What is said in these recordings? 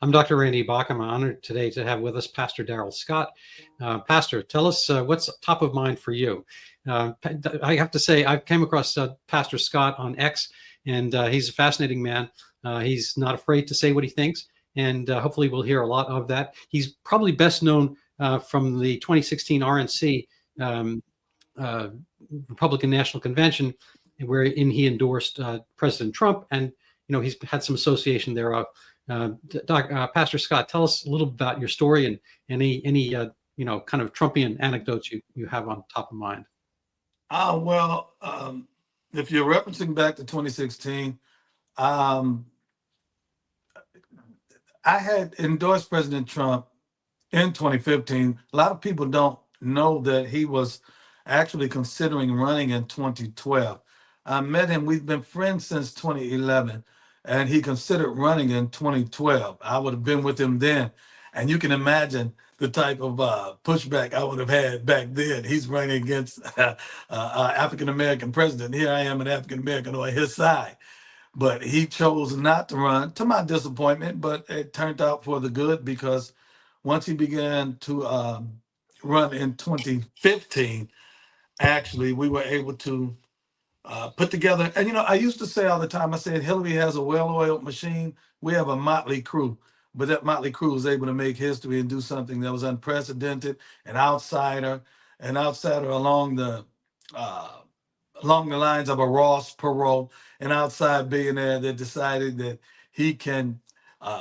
I'm Dr. Randy Bach. I'm honored today to have with us Pastor Darrell Scott. Pastor, tell us what's top of mind for you. I have to say, I came across Pastor Scott on X, and he's a fascinating man. He's not afraid to say what he thinks, and hopefully we'll hear a lot of that. He's probably best known from the 2016 RNC Republican National Convention, wherein he endorsed President Trump, and he's had some association thereof. Pastor Scott, tell us a little about your story and any kind of Trumpian anecdotes you have on top of mind. If you're referencing back to 2016, I had endorsed President Trump in 2015. A lot of people don't know that he was actually considering running in 2012. I met him. We've been friends since 2011. And he considered running in 2012. I would have been with him then. And you can imagine the type of pushback I would have had back then. He's running against an African-American president. Here I am, an African-American on his side. But he chose not to run, to my disappointment, but it turned out for the good, because once he began to run in 2015, actually, we were able to put together. And, I used to say all the time, I said, Hillary has a well-oiled machine. We have a motley crew. But that motley crew was able to make history and do something that was unprecedented, an outsider along the lines of a Ross Perot, an outside billionaire that decided that he can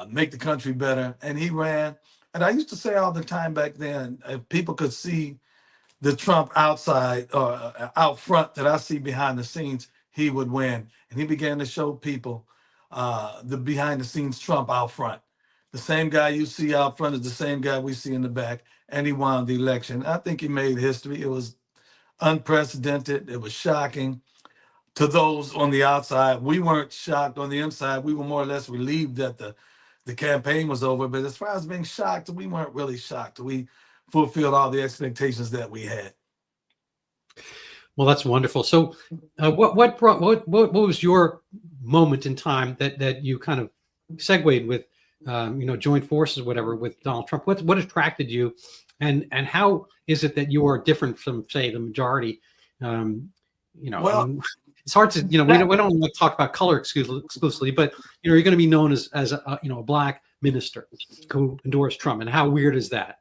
make the country better. And he ran. And I used to say all the time back then, if people could see the Trump outside or out front that I see behind the scenes, he would win. And he began to show people the behind the scenes Trump out front. The same guy you see out front is the same guy we see in the back, and he won the election. I think he made history. It was unprecedented. It was shocking to those on the outside. We weren't shocked on the inside. We were more or less relieved that the campaign was over. But as far as being shocked, we weren't really shocked. We fulfilled all the expectations that we had. Well, that's wonderful. So, what was your moment in time that you kind of segued with, joined forces, whatever, with Donald Trump? What attracted you, and how is it that you are different from, say, the majority? It's hard to, we don't want to talk about color exclusively, but you're going to be known as a black minister who endorsed Trump, and how weird is that?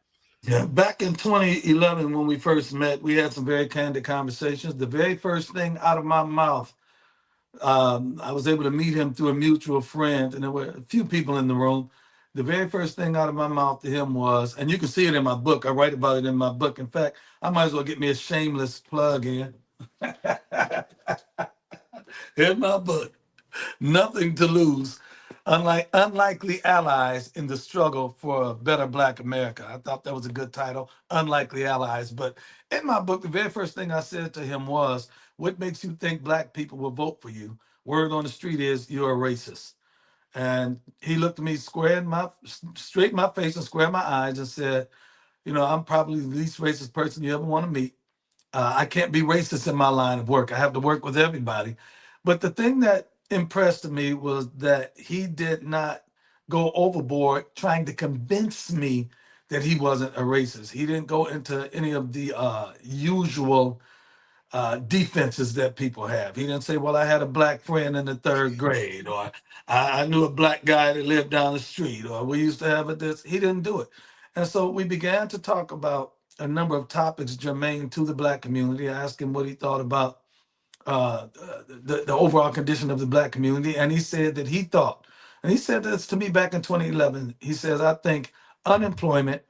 Yeah, back in 2011, when we first met, we had some very candid conversations. The very first thing out of my mouth, I was able to meet him through a mutual friend, and there were a few people in the room. The very first thing out of my mouth to him was, and you can see it in my book, I write about it in my book. In fact, I might as well get me a shameless plug in. In my book, Nothing to Lose. Unlikely Allies in the Struggle for a Better Black America. I thought that was a good title, Unlikely Allies. But in my book, the very first thing I said to him was, what makes you think black people will vote for you? Word on the street is you're a racist. And he looked at me straight in my face and square in my eyes and said, I'm probably the least racist person you ever want to meet. I can't be racist in my line of work. I have to work with everybody. But the thing that impressed me was that he did not go overboard trying to convince me that he wasn't a racist. He didn't go into any of the usual defenses that people have. He didn't say, well, I had a black friend in the third grade, or I knew a black guy that lived down the street, or we used to have a this. He didn't do it. And so we began to talk about a number of topics germane to the black community. I asked him what he thought about the overall condition of the black community. And he said that he thought, and he said this to me back in 2011, he says, I think unemployment,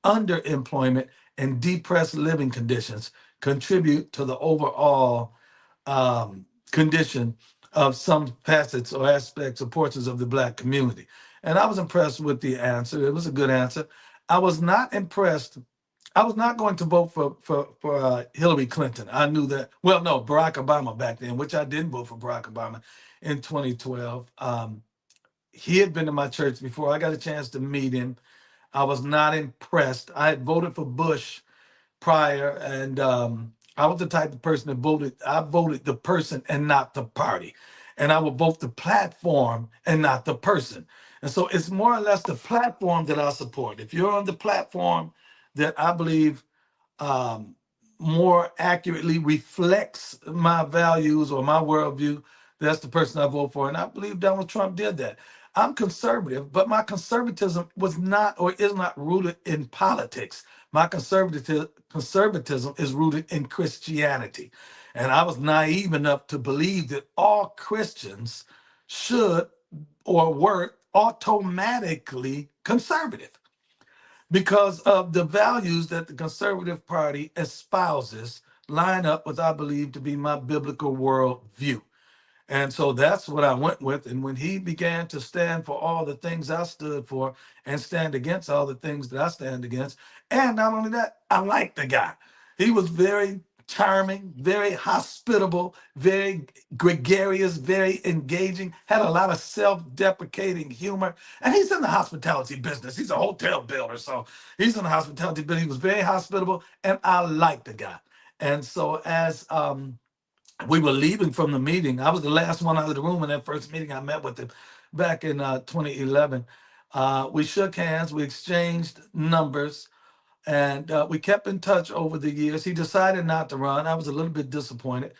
underemployment, and depressed living conditions contribute to the overall condition of some facets or aspects or portions of the black community. And I was impressed with the answer. It was a good answer. I was not impressed. I was not going to vote for Hillary Clinton. I knew that. Well, no, Barack Obama back then, which I didn't vote for Barack Obama in 2012. He had been to my church before. I got a chance to meet him. I was not impressed. I had voted for Bush prior, and I was the type of person that I voted the person and not the party. And I would vote the platform and not the person. And so it's more or less the platform that I support. If you're on the platform that I believe um, more accurately reflects my values or my worldview, that's the person I vote for. And I believe Donald Trump did that. I'm conservative, but my conservatism was not or is not rooted in politics. My conservatism is rooted in Christianity. And I was naive enough to believe that all Christians should or were automatically conservative because of the values that the Conservative Party espouses line up with, I believe, to be my biblical worldview. And so that's what I went with. And when he began to stand for all the things I stood for and stand against all the things that I stand against, and not only that, I liked the guy. He was very charming, very hospitable, very gregarious, very engaging, had a lot of self-deprecating humor. And he's in the hospitality business. He's a hotel builder. So he's in the hospitality business. He was very hospitable, and I liked the guy. And so as we were leaving from the meeting. I was the last one out of the room in that first meeting. I met with him back in 2011. We shook hands, we exchanged numbers, and we kept in touch over the years. He decided not to run. I was a little bit disappointed.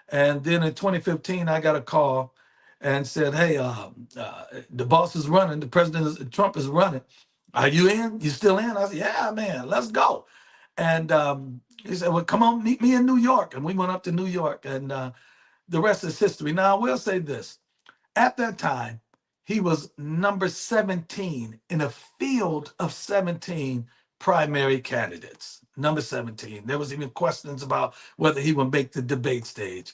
And then in 2015, I got a call and said, "Hey, the boss is running. The Trump is running. Are you in? You still in?" I said, "Yeah, man, let's go." And he said, "Well, come on, meet me in New York." And we went up to New York, and the rest is history. Now, I will say this. At that time, he was number 17 in a field of 17 primary candidates. Number 17. There was even questions about whether he would make the debate stage.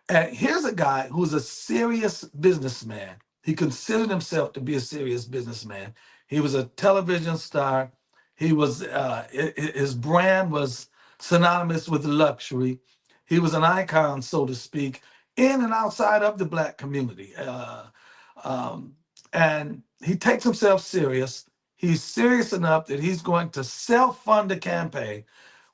And here's a guy who's a serious businessman. He considered himself to be a serious businessman. He was a television star. He was his brand was synonymous with luxury. He was an icon, so to speak, in and outside of the Black community. Um, and he takes himself serious. He's serious enough that he's going to self-fund a campaign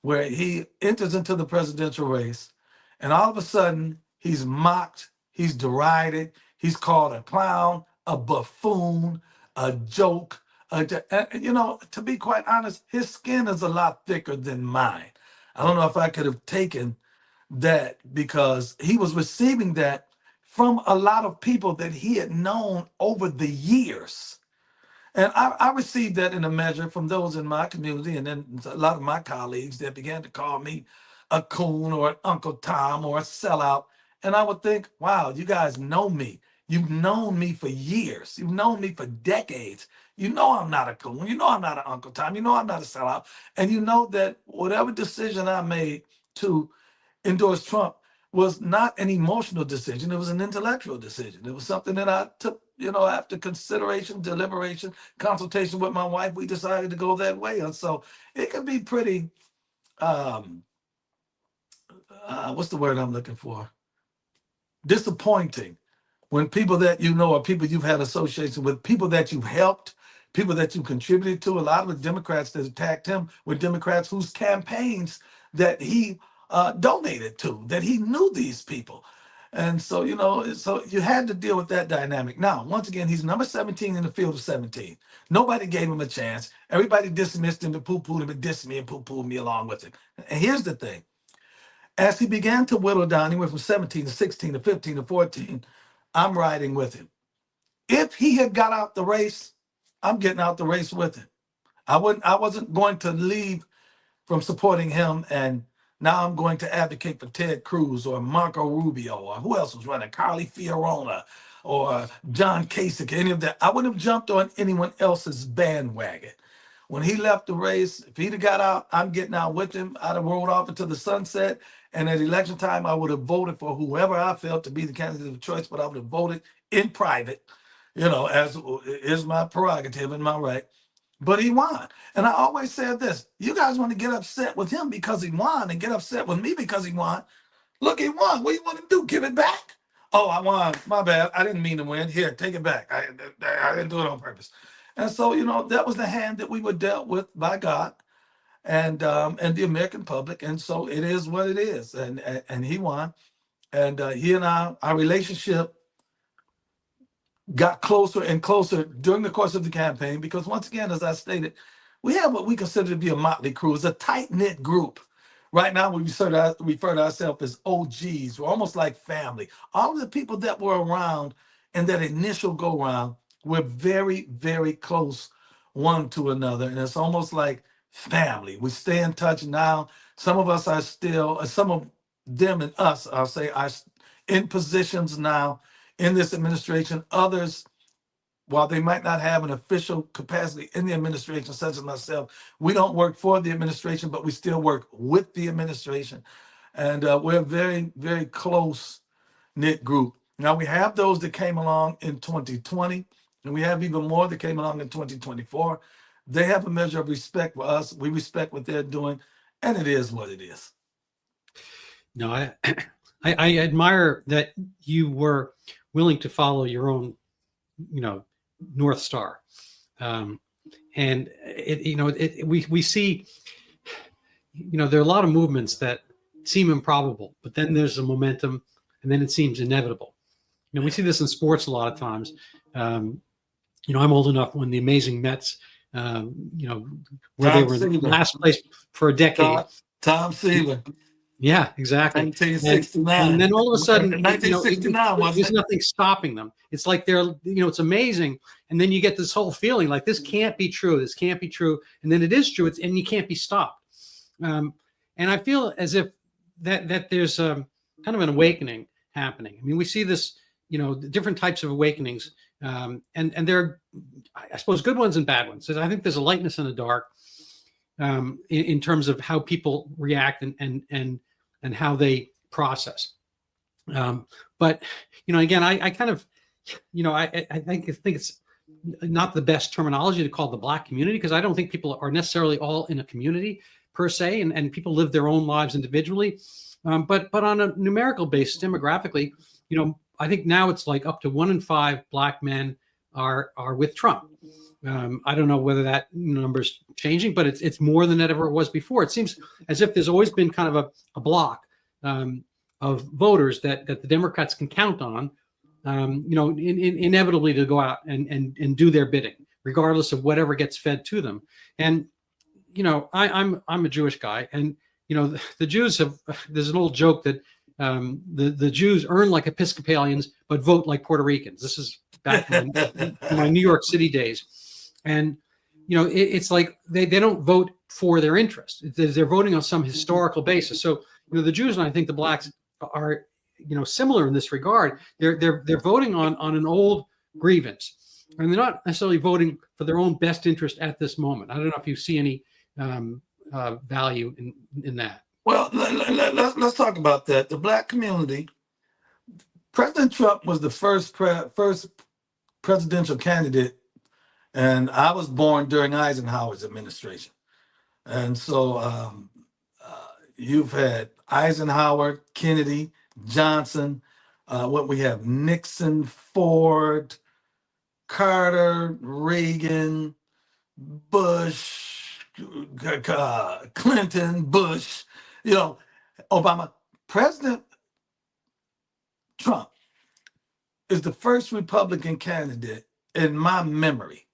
where he enters into the presidential race, and all of a sudden he's mocked, he's derided, he's called a clown, a buffoon, a joke. To be quite honest, his skin is a lot thicker than mine. I don't know if I could have taken that because he was receiving that from a lot of people that he had known over the years. And I received that in a measure from those in my community and then a lot of my colleagues that began to call me a coon or an Uncle Tom or a sellout. And I would think, wow, you guys know me. You've known me for years. You've known me for decades. You know I'm not a coon. You know I'm not an Uncle Tom. You know I'm not a sellout. And you know that whatever decision I made to endorse Trump was not an emotional decision. It was an intellectual decision. It was something that I took, after consideration, deliberation, consultation with my wife, we decided to go that way. And so it can be pretty, um, what's the word I'm looking for? Disappointing when people that you know or people you've had association with, people that you've helped, people that you contributed to. A lot of the Democrats that attacked him were Democrats whose campaigns that he donated to, that he knew these people. And so, so you had to deal with that dynamic. Now, once again, he's number 17 in the field of 17. Nobody gave him a chance. Everybody dismissed him and poo-pooed him and dissed me and poo-pooed me along with him. And here's the thing. As he began to whittle down, he went from 17 to 16 to 15 to 14. I'm riding with him. If he had got out the race, I'm getting out the race with him. I wasn't going to leave from supporting him and now I'm going to advocate for Ted Cruz or Marco Rubio or who else was running, Carly Fiorina or John Kasich, any of that. I wouldn't have jumped on anyone else's bandwagon. When he left the race, if he'd have got out, I'm getting out with him. I'd have rolled off into the sunset. And at election time, I would have voted for whoever I felt to be the candidate of choice, but I would have voted in private, as is my prerogative and my right. But he won. And I always said this, you guys want to get upset with him because he won and get upset with me because he won. Look, he won. What do you want him to do? Give it back? Oh, I won. My bad. I didn't mean to win. Here, take it back. I didn't do it on purpose. And so, that was the hand that we were dealt with by God and the American public. And so it is what it is. And he won. And he and our relationship got closer and closer during the course of the campaign because, once again, as I stated, we have what we consider to be a motley crew. It's a tight-knit group. Right now, we refer to ourselves as OGs. We're almost like family. All of the people that were around in that initial go-round were very, very close one to another. And it's almost like family. We stay in touch now. Some of us are still, some of them and us, I'll say, are in positions now in this administration. Others, while they might not have an official capacity in the administration, such as myself, we don't work for the administration, but we still work with the administration. And we're a very, very close knit group. Now, we have those that came along in 2020, and we have even more that came along in 2024. They have a measure of respect for us. We respect what they're doing, and it is what it is. No, I admire that you were willing to follow your own, North Star. And we see, there are a lot of movements that seem improbable, but then there's a momentum, and then it seems inevitable. We see this in sports a lot of times. I'm old enough when the amazing Mets, where they were in last place for a decade. Tom Seaver. Yeah, exactly. 1969. And then all of a sudden, 1969, there's nothing stopping them. It's like it's amazing. And then you get this whole feeling like this can't be true. This can't be true. And then it is true. And you can't be stopped. And I feel as if that there's kind of an awakening happening. I mean, we see this, different types of awakenings. And there are, I suppose, good ones and bad ones. I think there's a lightness in the dark in terms of how people react and how they process. But, again, I kind of, I think it's not the best terminology to call the Black community, because I don't think people are necessarily all in a community per se, and people live their own lives individually. But on a numerical basis, demographically, I think now it's like up to 1 in 5 Black men are with Trump. I don't know whether that number's changing, but it's more than it ever was before. It seems as if there's always been kind of a block of voters that the Democrats can count on, inevitably to go out and do their bidding, regardless of whatever gets fed to them. And I'm a Jewish guy, and the Jews have. There's an old joke that the Jews earn like Episcopalians but vote like Puerto Ricans. This is back in my New York City days. And, it's like they don't vote for their interests. They're voting on some historical basis. So, the Jews and I think the Blacks are, similar in this regard. They're voting on an old grievance, and they're not necessarily voting for their own best interest at this moment. I don't know if you see any value in that. Well, let's talk about that. The Black community. President Trump was the first presidential candidate, and I was born during Eisenhower's administration. And so you've had Eisenhower, Kennedy, Johnson, what we have, Nixon, Ford, Carter, Reagan, Bush, Clinton, Bush, Obama. President Trump is the first Republican candidate in my memory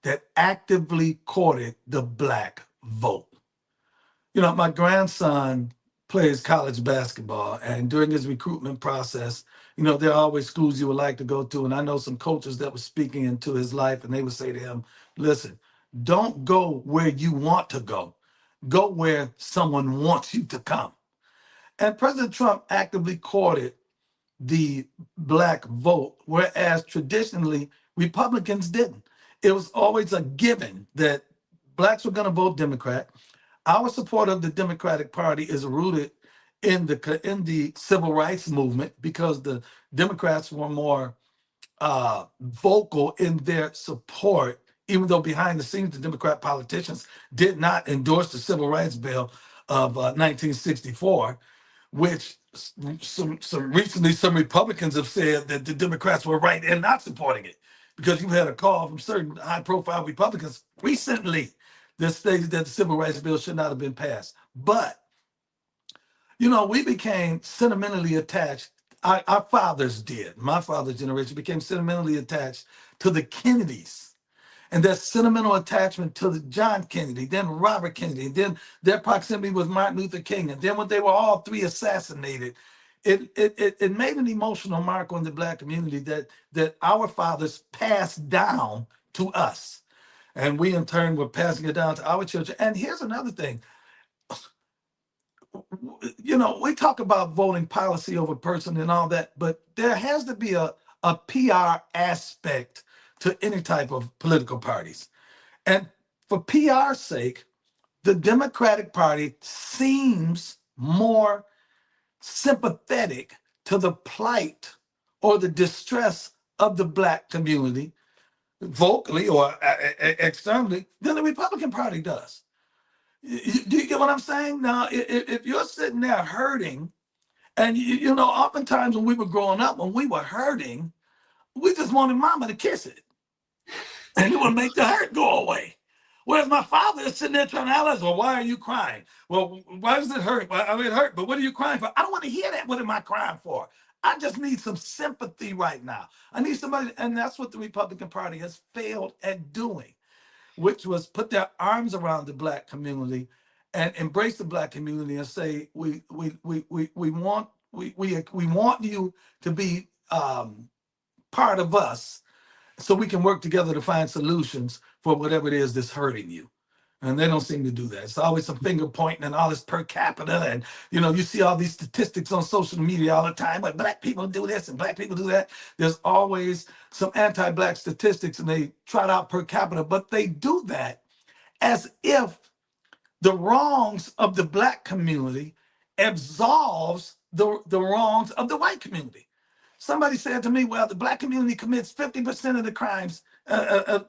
that actively courted the Black vote. My grandson plays college basketball, and during his recruitment process, there are always schools you would like to go to. And I know some coaches that were speaking into his life, and they would say to him, listen, don't go where you want to go. Go where someone wants you to come. And President Trump actively courted the Black vote, whereas traditionally Republicans didn't. It was always a given that Blacks were going to vote Democrat. Our support of the Democratic Party is rooted in the civil rights movement, because the Democrats were more vocal in their support, even though behind the scenes the Democrat politicians did not endorse the Civil Rights Bill of 1964, which some Republicans have said that the Democrats were right in not supporting it, because you had a call from certain high-profile Republicans recently that stated that the Civil Rights Bill should not have been passed. But, we became sentimentally attached our fathers did. My father's generation became sentimentally attached to the Kennedys and their sentimental attachment to the John Kennedy, then Robert Kennedy, then their proximity with Martin Luther King, and then when they were all three assassinated, it made an emotional mark on the Black community that our fathers passed down to us, and we in turn were passing it down to our children. And here's another thing. We talk about voting policy over person and all that, but there has to be a PR aspect to any type of political parties. And for PR's sake, the Democratic Party seems more sympathetic to the plight or the distress of the Black community, vocally or externally, than the Republican Party does. Do you get what I'm saying? Now, if you're sitting there hurting, and oftentimes when we were growing up, when we were hurting, we just wanted mama to kiss it, and it would make the hurt go away. Whereas my father is sitting there trying to analyze, well, why are you crying? Well, why does it hurt? Well, I mean, it hurt, but what are you crying for? I don't want to hear that. What am I crying for? I just need some sympathy right now. I need somebody, and that's what the Republican Party has failed at doing, which was put their arms around the Black community and embrace the Black community and say, we want you to be part of us, so we can work together to find solutions for whatever it is that's hurting you. And they don't seem to do that. It's always some finger pointing and all this per capita. And, you see all these statistics on social media all the time, but Black people do this and Black people do that. There's always some anti-Black statistics and they trot out per capita, but they do that as if the wrongs of the Black community absolves the wrongs of the white community. Somebody said to me, well, the Black community commits 50% of the crimes,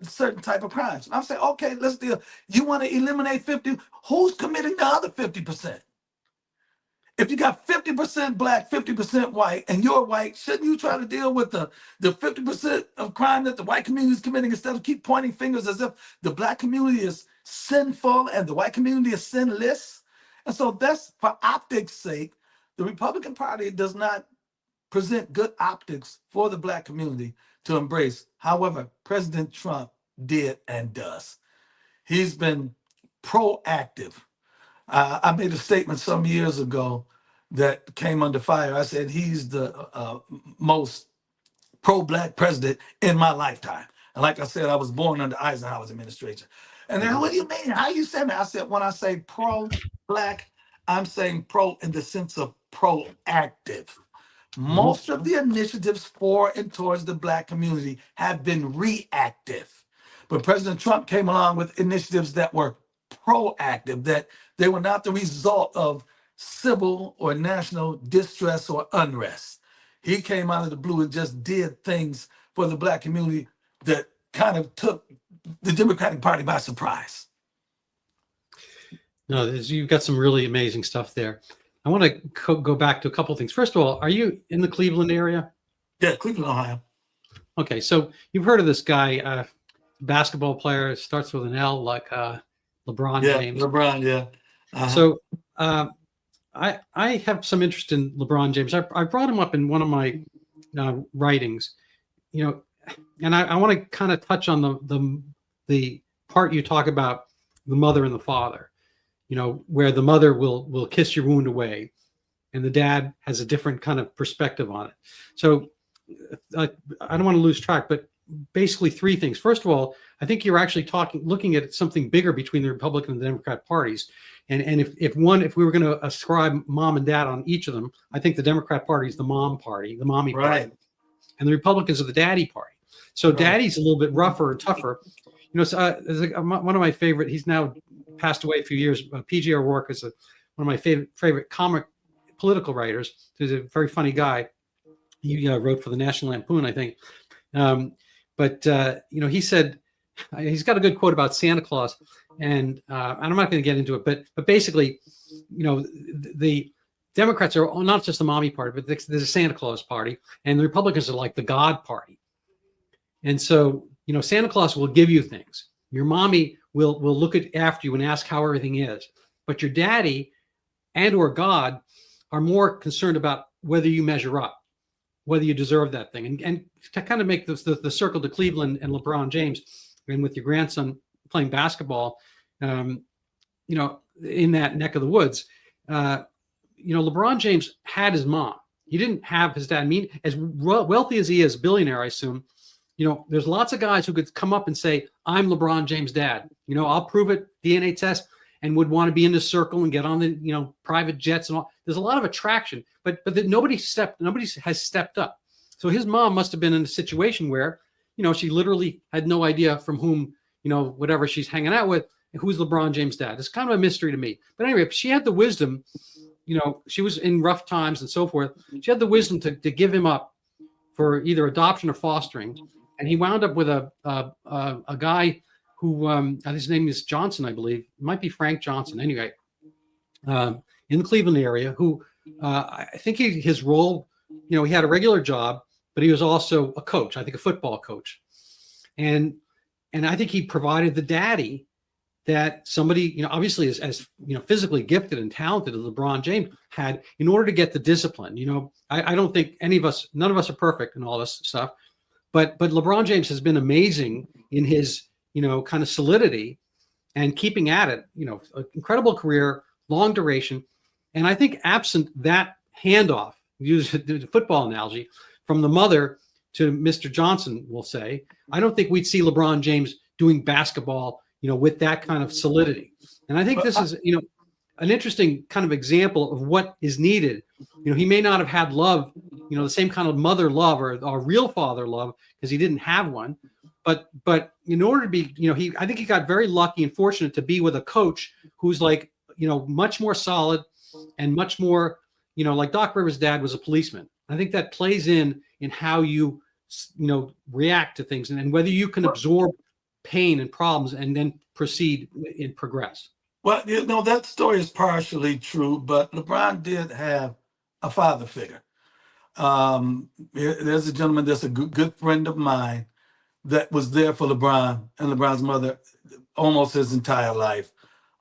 certain type of crimes. And I'm saying, okay, let's deal. You want to eliminate 50? Who's committing the other 50%? If you got 50% Black, 50% white, and you're white, shouldn't you try to deal with the 50% of crime that the white community is committing instead of keep pointing fingers as if the Black community is sinful and the white community is sinless? And so that's, for optics' sake, the Republican Party does not present good optics for the Black community to embrace. However, President Trump did and does. He's been proactive. I made a statement some years ago that came under fire. I said he's the most pro-Black president in my lifetime. And like I said, I was born under Eisenhower's administration. And then, what do you mean? How you say that? I said, when I say pro-Black, I'm saying pro in the sense of proactive. Most of the initiatives for and towards the Black community have been reactive. But President Trump came along with initiatives that were proactive, that they were not the result of civil or national distress or unrest. He came out of the blue and just did things for the Black community that kind of took the Democratic Party by surprise. No, you've got some really amazing stuff there. I want to go back to a couple of things. First of all, are you in the Cleveland area? Yeah, Cleveland, Ohio. Okay, so you've heard of this guy, basketball player, starts with an L, like LeBron James. LeBron, yeah. Uh-huh. So I have some interest in LeBron James. I brought him up in one of my writings, and I want to kind of touch on the part you talk about the mother and the father. Where the mother will kiss your wound away and the dad has a different kind of perspective on it. So I don't want to lose track, but basically three things. First of all, I think you're actually looking at something bigger between the Republican and the Democrat parties. And if we were going to ascribe mom and dad on each of them, I think the Democrat Party is the mom party, the mommy party, and the Republicans are the daddy party. So daddy's a little bit rougher and tougher. One of my favorite, he's now passed away a few years, P.J. O'Rourke is one of my favorite comic political writers. He's a very funny guy. He wrote for the National Lampoon, I think. He said, he's got a good quote about Santa Claus, and I'm not going to get into it, but basically, the Democrats are not just the mommy party, but there's a Santa Claus party, and the Republicans are like the God party. And so, Santa Claus will give you things. Your mommy will look after you and ask how everything is. But your daddy and or God are more concerned about whether you measure up. whether you deserve that thing. And to kind of make the circle to Cleveland and LeBron James, and with your grandson playing basketball, in that neck of the woods, LeBron James had his mom. He didn't have his dad. I mean, as wealthy as he is, billionaire, I assume, there's lots of guys who could come up and say, I'm LeBron James' dad. I'll prove it, DNA test, and would want to be in the circle and get on the, private jets and all. There's a lot of attraction, but nobody has stepped up. So his mom must have been in a situation where, she literally had no idea from whom, whatever she's hanging out with, who's LeBron James' dad. It's kind of a mystery to me. But anyway, she had the wisdom, she was in rough times and so forth. She had the wisdom to give him up for either adoption or fostering. And he wound up with a guy who, his name is Johnson, I believe. It might be Frank Johnson. Anyway, in the Cleveland area, who I think his role, he had a regular job, but he was also a coach, I think a football coach. And I think he provided the daddy that somebody, obviously as physically gifted and talented as LeBron James had, in order to get the discipline. I don't think none of us are perfect in all this stuff, but LeBron James has been amazing in his, kind of solidity and keeping at it, an incredible career, long duration. And I think absent that handoff, use the football analogy, from the mother to Mr. Johnson, we'll say, I don't think we'd see LeBron James doing basketball, with that kind of solidity. And I think this is, an interesting kind of example of what is needed. He may not have had love, the same kind of mother love or real father love, because he didn't have one. But in order to be, I think he got very lucky and fortunate to be with a coach who's like, much more solid and much more, like Doc Rivers' dad was a policeman. I think that plays in how you, react to things and whether you can absorb pain and problems and then proceed and progress. Well, that story is partially true, but LeBron did have a father figure. There's a gentleman that's a good friend of mine that was there for LeBron and LeBron's mother almost his entire life.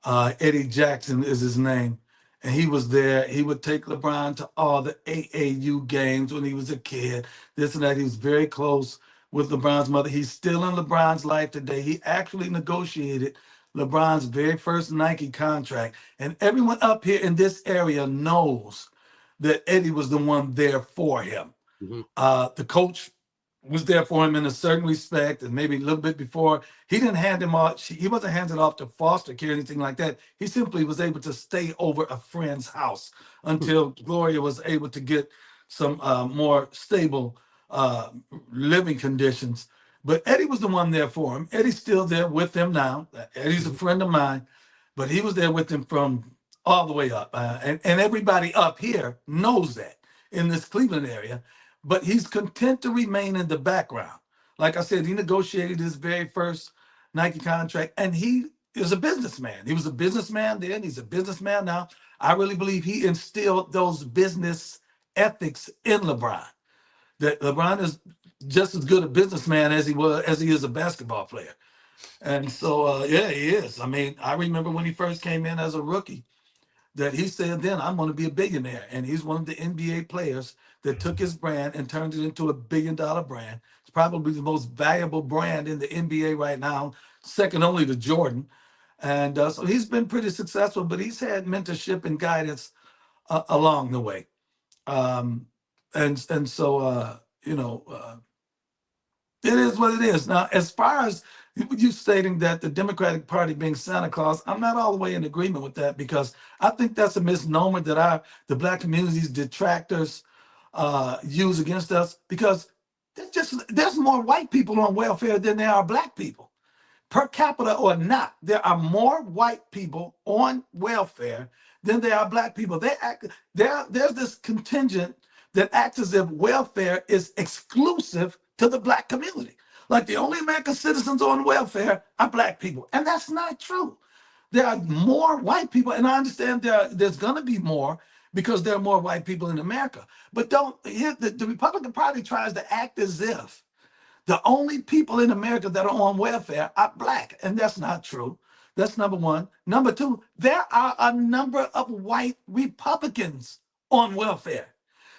Eddie Jackson is his name. And he was there. He would take LeBron to all the AAU games when he was a kid, this and that. He was very close with LeBron's mother. He's still in LeBron's life today. He actually negotiated LeBron's very first Nike contract. And everyone up here in this area knows that Eddie was the one there for him. Mm-hmm. The coach was there for him in a certain respect, and maybe a little bit before. He didn't hand him off. He wasn't handed off to foster care or anything like that. He simply was able to stay over a friend's house until Gloria was able to get some more stable living conditions. But Eddie was the one there for him. Eddie's still there with him now. Eddie's a friend of mine, but he was there with him from all the way up. And everybody up here knows that in this Cleveland area. But he's content to remain in the background. Like I said, he negotiated his very first Nike contract, and he is a businessman. He was a businessman then. He's a businessman now. I really believe he instilled those business ethics in LeBron. That LeBron is just as good a businessman as he is a basketball player. And so, he is. I mean, I remember when he first came in as a rookie, that he said then, I'm going to be a billionaire. And he's one of the NBA players that took his brand and turned it into $1 billion brand. It's probably the most valuable brand in the NBA right now, second only to Jordan. And so he's been pretty successful, but he's had mentorship and guidance along the way. And so, it is what it is. Now, as far as you stating that the Democratic Party being Santa Claus, I'm not all the way in agreement with that, because I think that's a misnomer that the Black community's detractors use against us, because there's more white people on welfare than there are Black people. Per capita or not, there are more white people on welfare than there are Black people. There's this contingent that acts as if welfare is exclusive to the Black community. Like the only American citizens on welfare are Black people. And that's not true. There are more white people, and I understand there's going to be more because there are more white people in America. But the Republican Party tries to act as if the only people in America that are on welfare are Black, and that's not true. That's number one. Number two, there are a number of white Republicans on welfare.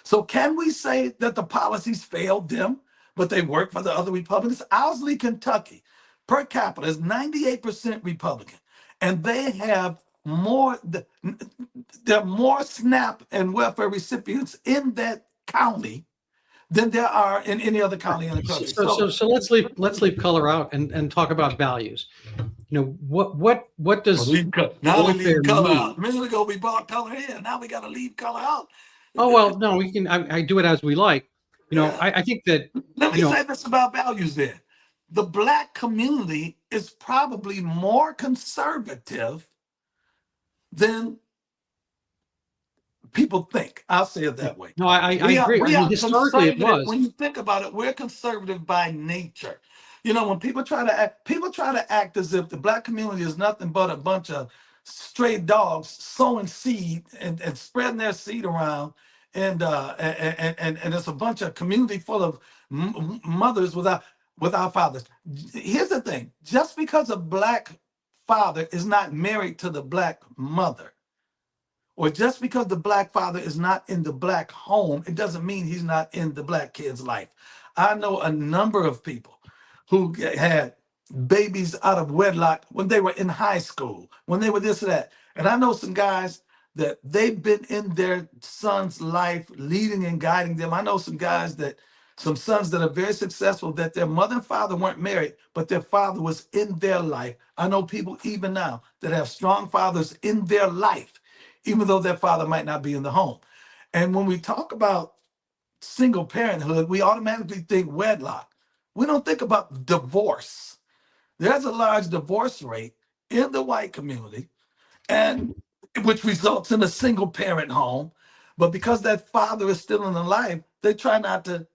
So can we say that the policies failed them, but they work for the other Republicans? Owsley, Kentucky, per capita is 98% Republican, and they have more. There are more SNAP and welfare recipients in that county than there are in any other county in the So, country. so, So so, so let's leave color out and talk about values. What does now we welfare leave color mean? out. A minute ago we brought color in. Now we got to leave color out. Oh well, no, we can. I do it as we like. Yeah. I think that Let me you know. say this about values then. The Black community is probably more conservative than people think. I'll say it that way. No, I We are agree. I we mean, are historically it conservative. was. When you think about it, we're conservative by nature. You know, when people try to act as if the Black community is nothing but a bunch of stray dogs sowing seed and spreading their seed around, and it's a bunch of community full of mothers without fathers. Here's the thing: just because a Black father is not married to the Black mother, or just because the Black father is not in the Black home, it doesn't mean he's not in the Black kid's life. I know a number of people who had babies out of wedlock when they were in high school, when they were this or that. And I know some guys that they've been in their son's life, leading and guiding them. I know some sons that are very successful, that their mother and father weren't married, but their father was in their life. I know people even now that have strong fathers in their life, even though their father might not be in the home. And when we talk about single parenthood, we automatically think wedlock. We don't think about divorce. There's a large divorce rate in the white community, and which results in a single parent home. But because that father is still in the life, they try not to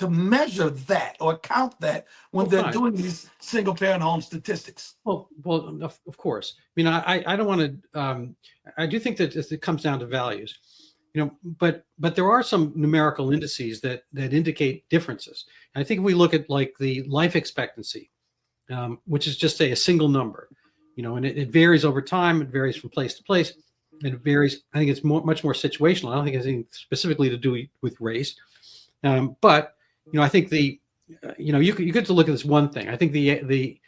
measure that or count that when Well, they're fine. doing these single parent home statistics. Well, of course. I mean, I don't want to. I do think that it comes down to values, But there are some numerical indices that indicate differences. And I think if we look at like the life expectancy, which is just say a single number, and it varies over time. It varies from place to place, and it varies. I think it's much more situational. I don't think it has anything specifically to do with race. But I think you get to look at this one thing. I think the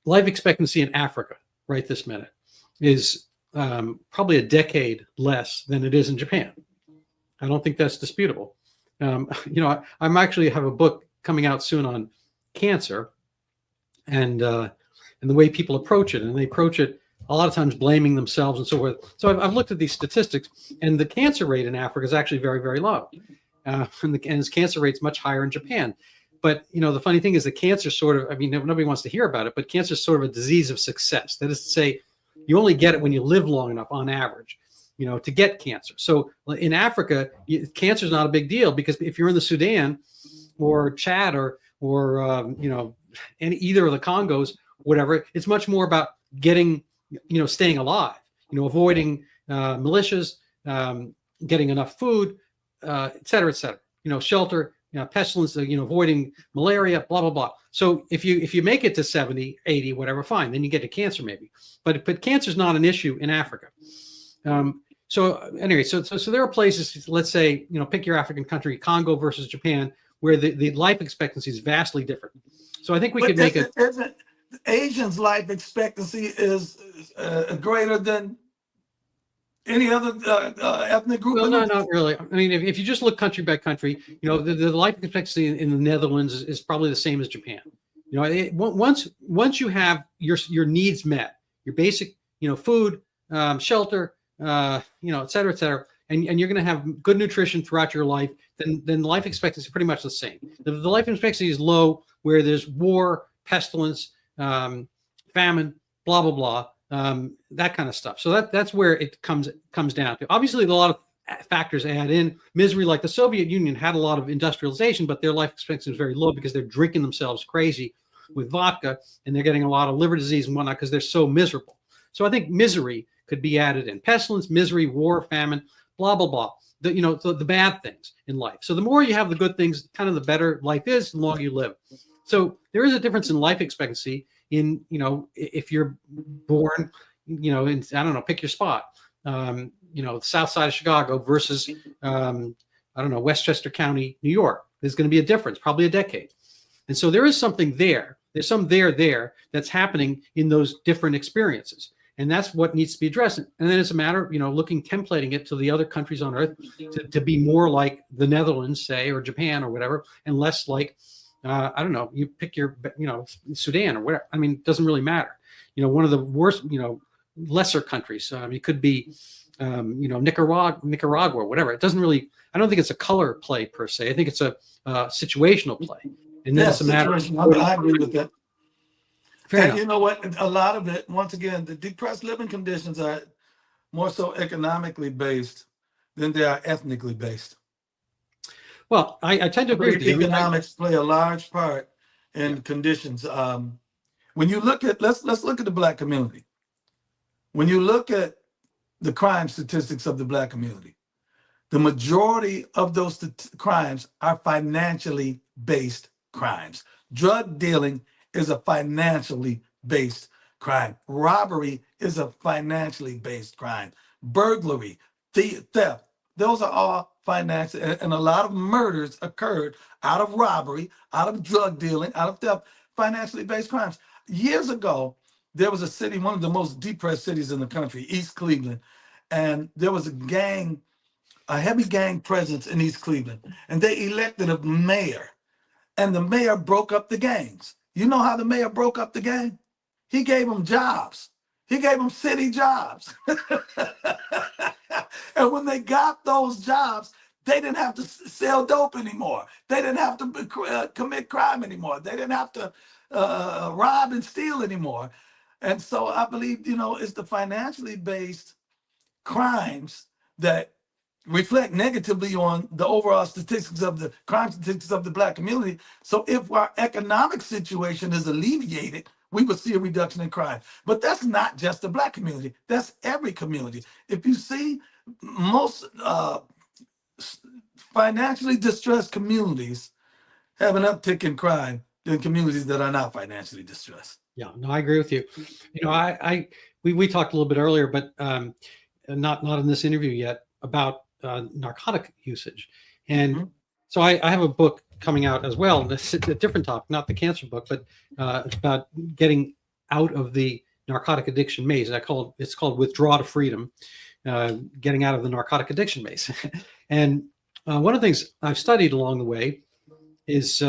life expectancy in Africa right this minute is probably a decade less than it is in Japan. I don't think that's disputable. I'm actually have a book coming out soon on cancer and the way people approach it, and they approach it a lot of times blaming themselves and so forth. So I've looked at these statistics, and the cancer rate in Africa is actually very, very low. And its cancer rate's much higher in Japan. But, the funny thing is the cancer nobody wants to hear about it, but cancer is sort of a disease of success. That is to say, you only get it when you live long enough on average, to get cancer. So in Africa, cancer is not a big deal, because if you're in the Sudan or Chad or either of the Congos, whatever, it's much more about getting, staying alive, avoiding militias, getting enough food, et cetera, shelter, pestilence, avoiding malaria, blah, blah, blah. So if you make it to 70, 80, whatever, fine, then you get to cancer maybe. But cancer is not an issue in Africa. So anyway, so there are places, let's say, pick your African country, Congo versus Japan, where the life expectancy is vastly different. So I think we could make it. Asians' life expectancy is greater than any other ethnic group? Well, no, not really. I mean, if you just look country by country, the life expectancy in the Netherlands is probably the same as Japan. Once you have your needs met, your basic, food, shelter, et cetera, and you're going to have good nutrition throughout your life, then life expectancy is pretty much the same. The life expectancy is low where there's war, pestilence, famine, blah, blah, blah. That kind of stuff. So that's where it comes down to. Obviously, a lot of factors add in. Misery, like the Soviet Union, had a lot of industrialization, but their life expectancy was very low because they're drinking themselves crazy with vodka, and they're getting a lot of liver disease and whatnot because they're so miserable. So I think misery could be added in. Pestilence, misery, war, famine, blah, blah, blah. The bad things in life. So the more you have the good things, kind of the better life is, the longer you live. So there is a difference in life expectancy in, if you're born, in, I don't know, pick your spot, the south side of Chicago versus, I don't know, Westchester County, New York. There's going to be a difference, probably a decade. And so there is something there. There's some there that's happening in those different experiences. And that's what needs to be addressed. And then it's a matter of, templating it to the other countries on earth to be more like the Netherlands, say, or Japan or whatever, and less like, I don't know, you pick your, Sudan or whatever. I mean, it doesn't really matter. One of the worst, lesser countries. It could be, Nicaragua or whatever. It doesn't really, I don't think it's a color play per se. I think it's a situational play. And then it's a matter of, I agree with that. Fair And enough. you know what? A lot of it, once again, the depressed living conditions are more so economically based than they are ethnically based. Well, I tend to agree with you. Economics play a large part in conditions. When you look at, let's look at the Black community. When you look at the crime statistics of the Black community, the majority of those crimes are financially based crimes. Drug dealing is a financially based crime. Robbery is a financially based crime. Burglary, theft, those are all financial. And a lot of murders occurred out of robbery, out of drug dealing, out of theft, financially based crimes. Years ago, there was a city, one of the most depressed cities in the country, East Cleveland, and there was a heavy gang presence in East Cleveland, and they elected a mayor, and the mayor broke up the gangs. You know how the mayor broke up the gang? He gave them jobs. He gave them city jobs. And when they got those jobs, they didn't have to sell dope anymore. They didn't have to commit crime anymore. They didn't have to rob and steal anymore. And so I believe, it's the financially based crimes that reflect negatively on the overall statistics of the crime statistics of the Black community. So if our economic situation is alleviated, we would see a reduction in crime. But that's not just the Black community. That's every community. If you see most financially distressed communities have an uptick in crime than communities that are not financially distressed. Yeah, no, I agree with you. We talked a little bit earlier, but not in this interview yet, about narcotic usage. And so I have a book coming out as well. It's a different topic, not the cancer book, but it's about getting out of the narcotic addiction maze. It's called Withdraw to Freedom, getting out of the narcotic addiction maze. And one of the things I've studied along the way is,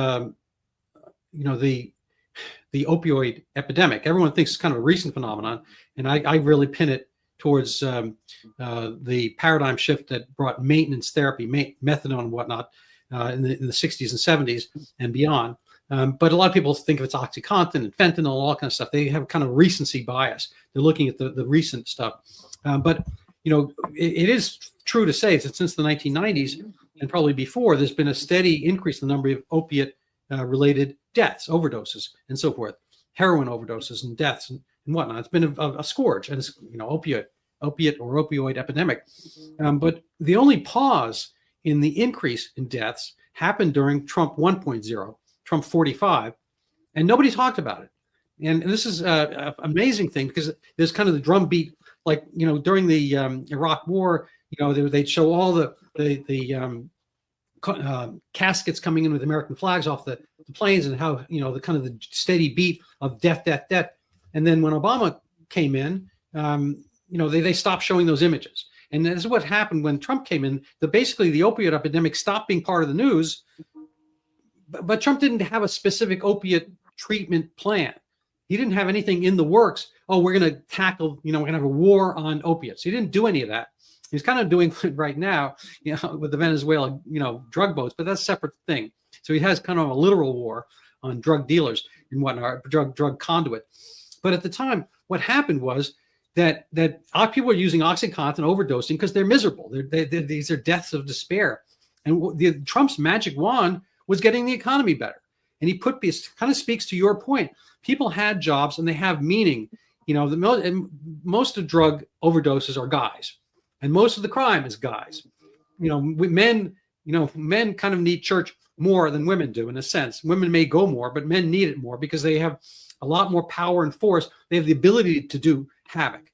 the opioid epidemic. Everyone thinks it's kind of a recent phenomenon, and I really pin it towards the paradigm shift that brought maintenance therapy, methadone and whatnot, in the 60s and 70s and beyond. But a lot of people think of it's OxyContin and fentanyl, all that kind of stuff. They have kind of recency bias. They're looking at the recent stuff. But it is true to say that since the 1990s and probably before, there's been a steady increase in the number of opiate related deaths, overdoses, and so forth, heroin overdoses and deaths and whatnot. It's been a scourge, and it's opiate or opioid epidemic. But the only pause in the increase in deaths happened during Trump 1.0, Trump 45, and nobody talked about it. And this is an amazing thing, because there's kind of the drumbeat, like during the Iraq War, they'd show all the caskets coming in with American flags off the planes, and how the kind of the steady beat of death. And then when Obama came in, they stopped showing those images. And this is what happened when Trump came in. Basically the opioid epidemic stopped being part of the news, but Trump didn't have a specific opiate treatment plan. He didn't have anything in the works. Oh, we're going to tackle, we're going to have a war on opiates. He didn't do any of that. He's kind of doing it right now, with the Venezuela, drug boats, but that's a separate thing. So he has kind of a literal war on drug dealers and whatnot, drug conduit. But at the time, what happened was that people are using OxyContin, overdosing, because they're miserable. These are deaths of despair. And Trump's magic wand was getting the economy better. And he put this, kind of speaks to your point. People had jobs and they have meaning. Most of drug overdoses are guys, and most of the crime is guys. Men kind of need church more than women do, in a sense. Women may go more, but men need it more because they have a lot more power and force. They have the ability to do havoc.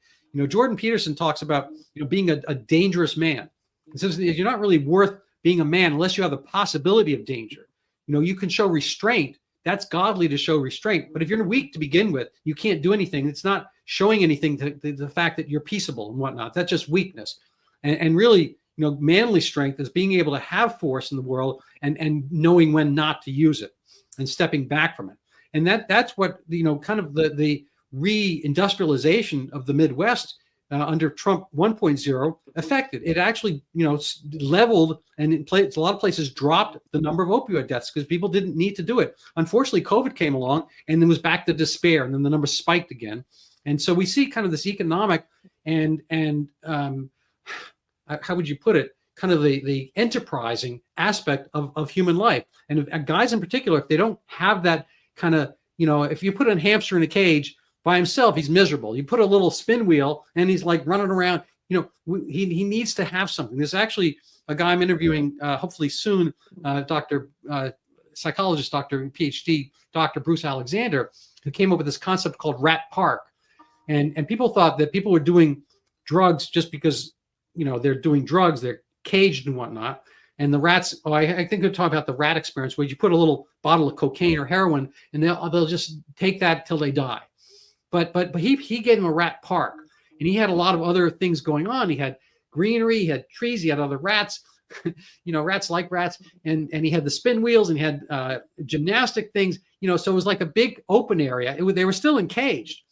Jordan Peterson talks about being a dangerous man. He says you're not really worth being a man, unless you have the possibility of danger. You can show restraint. That's godly to show restraint. But if you're weak to begin with, you can't do anything. It's not showing anything to the fact that you're peaceable and whatnot. That's just weakness. And really, manly strength is being able to have force in the world and knowing when not to use it and stepping back from it. And that's what, kind of the re-industrialization of the Midwest under Trump 1.0 affected. It actually, leveled, and a lot of places dropped the number of opioid deaths because people didn't need to do it. Unfortunately, COVID came along and then was back to despair, and then the number spiked again. And so we see kind of this economic and how would you put it? Kind of the enterprising aspect of human life. And guys in particular, if they don't have that kind of, if you put a hamster in a cage by himself, he's miserable. You put a little spin wheel and he's like running around, he needs to have something. There's actually a guy I'm interviewing, hopefully soon, psychologist, PhD, Dr. Bruce Alexander, who came up with this concept called Rat Park. And people thought that people were doing drugs just because, they're doing drugs, they're caged and whatnot. And the rats, I think they're talking about the rat experience where you put a little bottle of cocaine or heroin and they'll just take that till they die. But he gave him a rat park, and he had a lot of other things going on. He had greenery, he had trees, he had other rats, rats like rats, and he had the spin wheels and he had gymnastic things, so it was like a big open area. They were still encaged,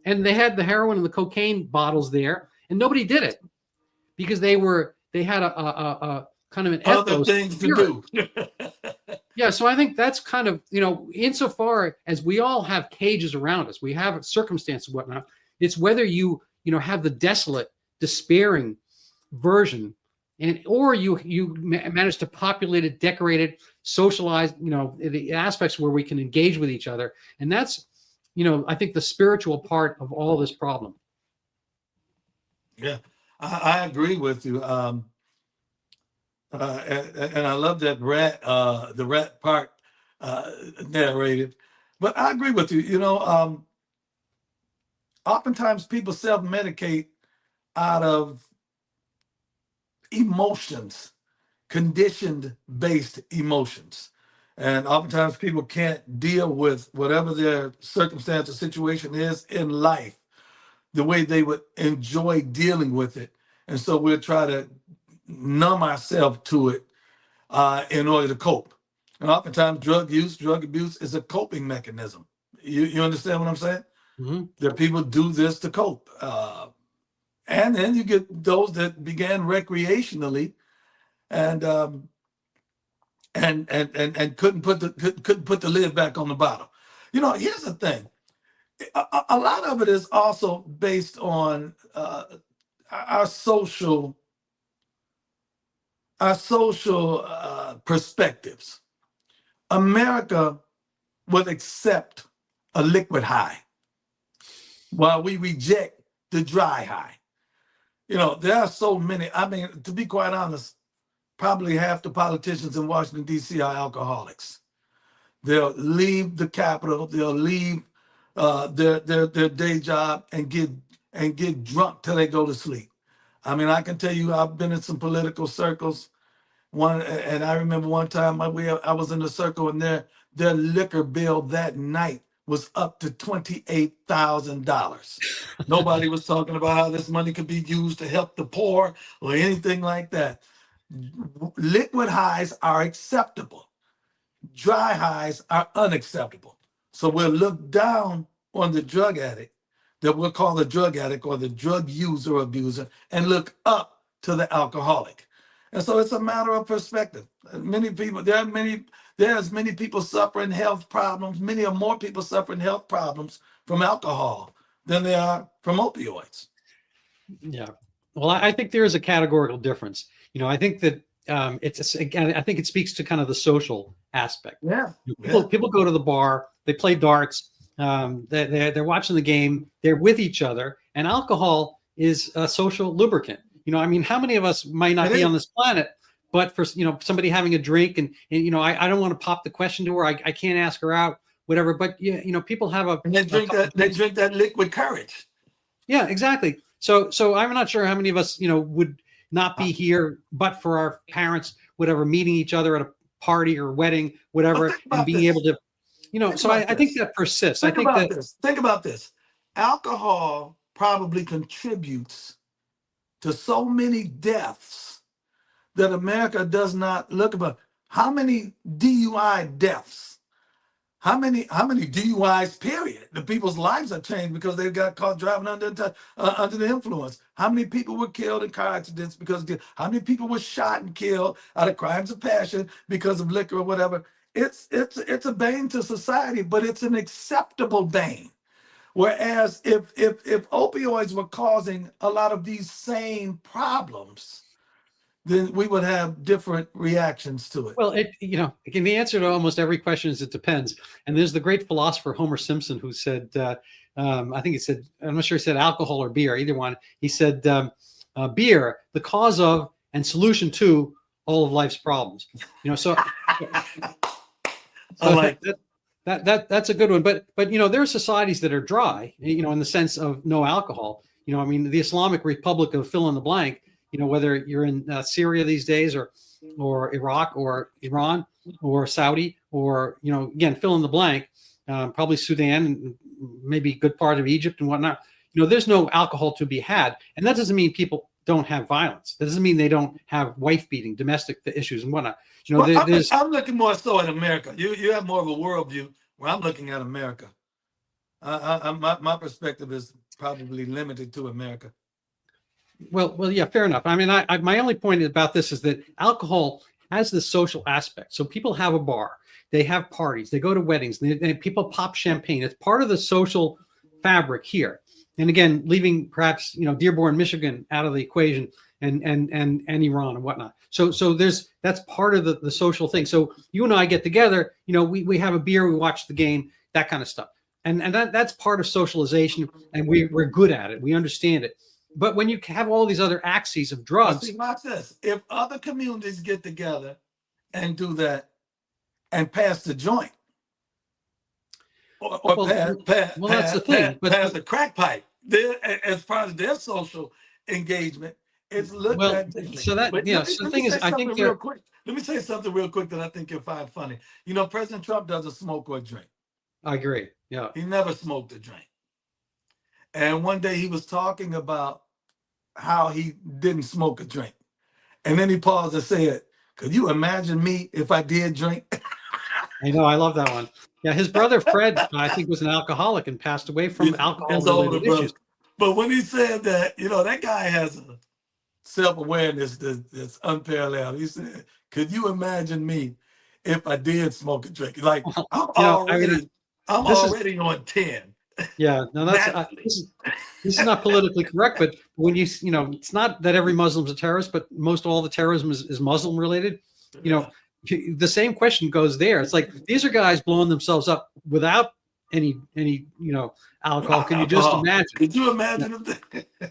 and they had the heroin and the cocaine bottles there, and nobody did it because they had a kind of an other things to do. Yeah, so I think that's kind of, insofar as we all have cages around us, we have circumstances and whatnot, it's whether you have the desolate, despairing version, or you manage to populate it, decorate it, socialize, the aspects where we can engage with each other. And that's, I think the spiritual part of all this problem. Yeah, I agree with you. And I love that the rat part narrated. But I agree with you. Oftentimes people self-medicate out of emotions, conditioned-based emotions. And oftentimes people can't deal with whatever their circumstance or situation is in life the way they would enjoy dealing with it. And so we'll try to numb ourselves to it in order to cope. And oftentimes drug abuse is a coping mechanism. You understand what I'm saying? Mm-hmm. That people do this to cope. And then you get those that began recreationally and couldn't put the lid back on the bottle. Here's the thing. A lot of it is also based on our social perspectives. America would accept a liquid high while we reject the dry high. There are so many. I mean, to be quite honest, probably half the politicians in Washington, D.C. are alcoholics. They'll leave the Capitol, they'll leave their day job and get drunk till they go to sleep. I mean, I can tell you, I've been in some political circles. And I remember one time I was in a circle, and their liquor bill that night was up to $28,000. Nobody was talking about how this money could be used to help the poor or anything like that. Liquid highs are acceptable. Dry highs are unacceptable. So we'll look down on the drug addict that we'll call the drug addict or the drug user or abuser, and look up to the alcoholic. And so it's a matter of perspective. Many people, there's many people suffering health problems. Many or more people suffering health problems from alcohol than they are from opioids. Yeah. Well, I think there is a categorical difference. I think that I think it speaks to kind of the social aspect. Yeah. People go to the bar, they play darts, they're watching the game, they're with each other, and alcohol is a social lubricant. I mean, how many of us might not be on this planet, but for somebody having a drink and I don't want to pop the question to her, I can't ask her out, whatever. But people have and they drink that liquid courage. Yeah, exactly. So I'm not sure how many of us would not be here but for our parents whatever, meeting each other at a party or wedding, But whatever, think and about being this. able to, Think so about I think this. that persists. I Think think about that, this. Think about this. Alcohol probably contributes to so many deaths that America does not look about. How many DUI deaths? How many DUIs? Period. The people's lives are changed because they got caught driving under the influence. How many people were killed in car accidents because? How many people were shot and killed out of crimes of passion because of liquor or whatever? It's a bane to society, but it's an acceptable bane. Whereas if opioids were causing a lot of these same problems, then we would have different reactions to it. well, again, the answer to almost every question is it depends. And there's the great philosopher Homer Simpson who said, I think he said, I'm not sure he said alcohol or beer, either one. He said, beer, the cause of and solution to all of life's problems. So, I so like that's a good one. But there are societies that are dry, in the sense of no alcohol. I mean, the Islamic Republic of fill in the blank. Whether you're in Syria these days, or Iraq, or Iran, or Saudi, or again, fill in the blank. Probably Sudan, and maybe a good part of Egypt and whatnot. There's no alcohol to be had, and that doesn't mean people don't have violence. That doesn't mean they don't have wife beating, domestic issues, and whatnot. Well, There's I'm looking more so at America. You have more of a worldview where I'm looking at America. My perspective is probably limited to America. Well, yeah, fair enough. I mean, my only point about this is that alcohol has this social aspect. So people have a bar, they have parties, they go to weddings, and people pop champagne. It's part of the social fabric here. And again, leaving perhaps Dearborn, Michigan out of the equation, and Iran and whatnot. So that's part of the social thing. So you and I get together, we have a beer, we watch the game, that kind of stuff. And that's part of socialization, and we're good at it. We understand it. But when you have all these other axes of drugs, see, watch this. If other communities get together and do that and pass the joint, or well, that's the thing. pass the crack pipe, as far as their social engagement, it's looked at differently. So that But so the thing is, I think real quick. Let me say something real quick that I think you'll find funny. President Trump doesn't smoke or drink. I agree. Yeah, he never smoked or drank. And one day he was talking about how he didn't smoke or drink. And then he paused and said, "Could you imagine me if I did drink?" I know. I love that one. Yeah, his brother Fred, I think, was an alcoholic and passed away from alcohol-related issues. But when he said that, that guy has a self-awareness that's unparalleled. He said, "Could you imagine me if I did smoke and drink?" Like, I'm already on 10. Yeah, no, that's this is not politically correct, but when it's not that every Muslim's a terrorist, but most all the terrorism is Muslim related. The same question goes there. It's like these are guys blowing themselves up without any alcohol. Can you just imagine? Could you imagine?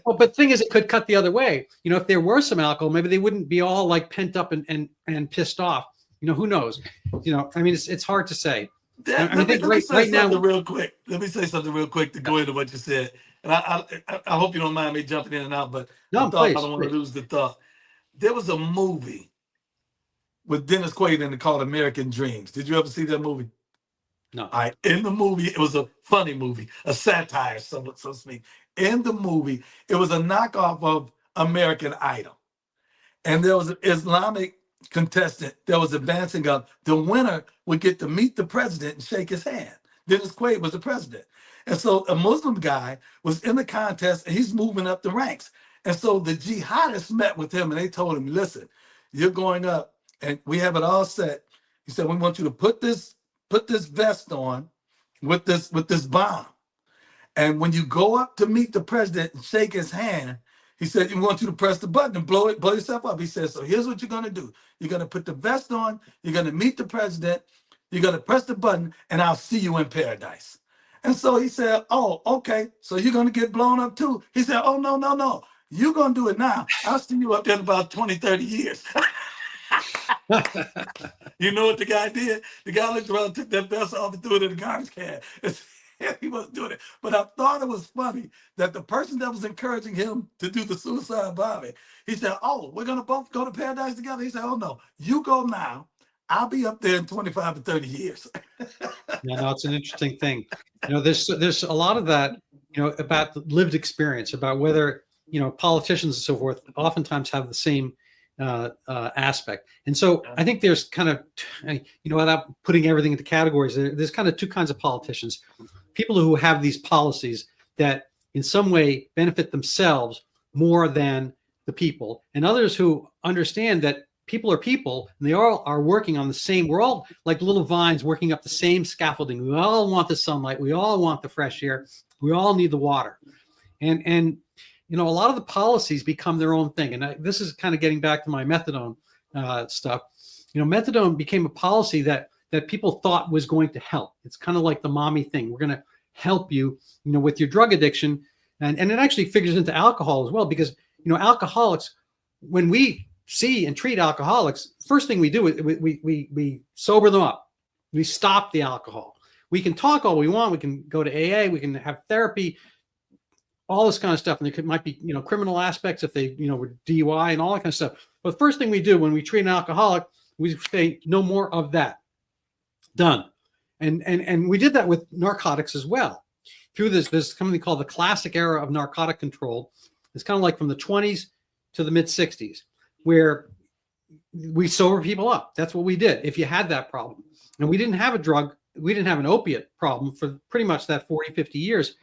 Well, but the thing is, it could cut the other way. If there were some alcohol, maybe they wouldn't be all like pent up and pissed off. Who knows? I mean, it's hard to say. Let me say something real quick to go into what you said. And I hope you don't mind me jumping in and out, but I don't want to lose the thought. There was a movie with Dennis Quaid in it called American Dreams. Did you ever see that movie? No. All right. In the movie, it was a funny movie, a satire, so to speak. In the movie, it was a knockoff of American Idol. And there was an Islamic contestant that was advancing up. The winner would get to meet the president and shake his hand. Dennis Quaid was the president. And so a Muslim guy was in the contest and he's moving up the ranks. And so the jihadists met with him and they told him, "Listen, you're going up and we have it all set." He said, "We want you to put this vest on with this bomb. And when you go up to meet the president and shake his hand," he said, "we want you to press the button and blow yourself up." He said, "So here's what you're going to do. You're going to put the vest on. You're going to meet the president. You're going to press the button and I'll see you in paradise." And so he said, "Oh, okay. So you're going to get blown up too?" He said, "Oh, no. You're going to do it now. I'll see you up there in about 20, 30 years. You know what the guy did? The guy looked around, took that vest off and threw it in the garbage can. and he wasn't doing it. But I thought it was funny that the person that was encouraging him to do the suicide bombing, he said, "Oh, we're gonna both go to paradise together." He said, "Oh no, you go now. I'll be up there in 25 to 30 years." Yeah, no, it's an interesting thing. There's a lot of that, about the lived experience, about whether, politicians and so forth oftentimes have the same aspect. And so I think there's kind of, without putting everything into categories, there's kind of two kinds of politicians: people who have these policies that in some way benefit themselves more than the people, and others who understand that people are people and they all are working on the same, we're all like little vines working up the same scaffolding. We all want the sunlight, we all want the fresh air, we all need the water. And a lot of the policies become their own thing. And this is kind of getting back to my methadone stuff. Methadone became a policy that people thought was going to help. It's kind of like the mommy thing. We're going to help you, with your drug addiction. And it actually figures into alcohol as well, because, alcoholics, when we see and treat alcoholics, first thing we do is we sober them up. We stop the alcohol. We can talk all we want. We can go to AA. We can have therapy, all this kind of stuff. And there might be, criminal aspects if they, were DUI and all that kind of stuff. But the first thing we do when we treat an alcoholic, we say no more of that. Done. And we did that with narcotics as well. Through this something called the classic era of narcotic control. It's kind of like from the 20s to the mid 60s, where we sober people up. That's what we did if you had that problem. And we didn't have we didn't have an opiate problem for pretty much that 40, 50 years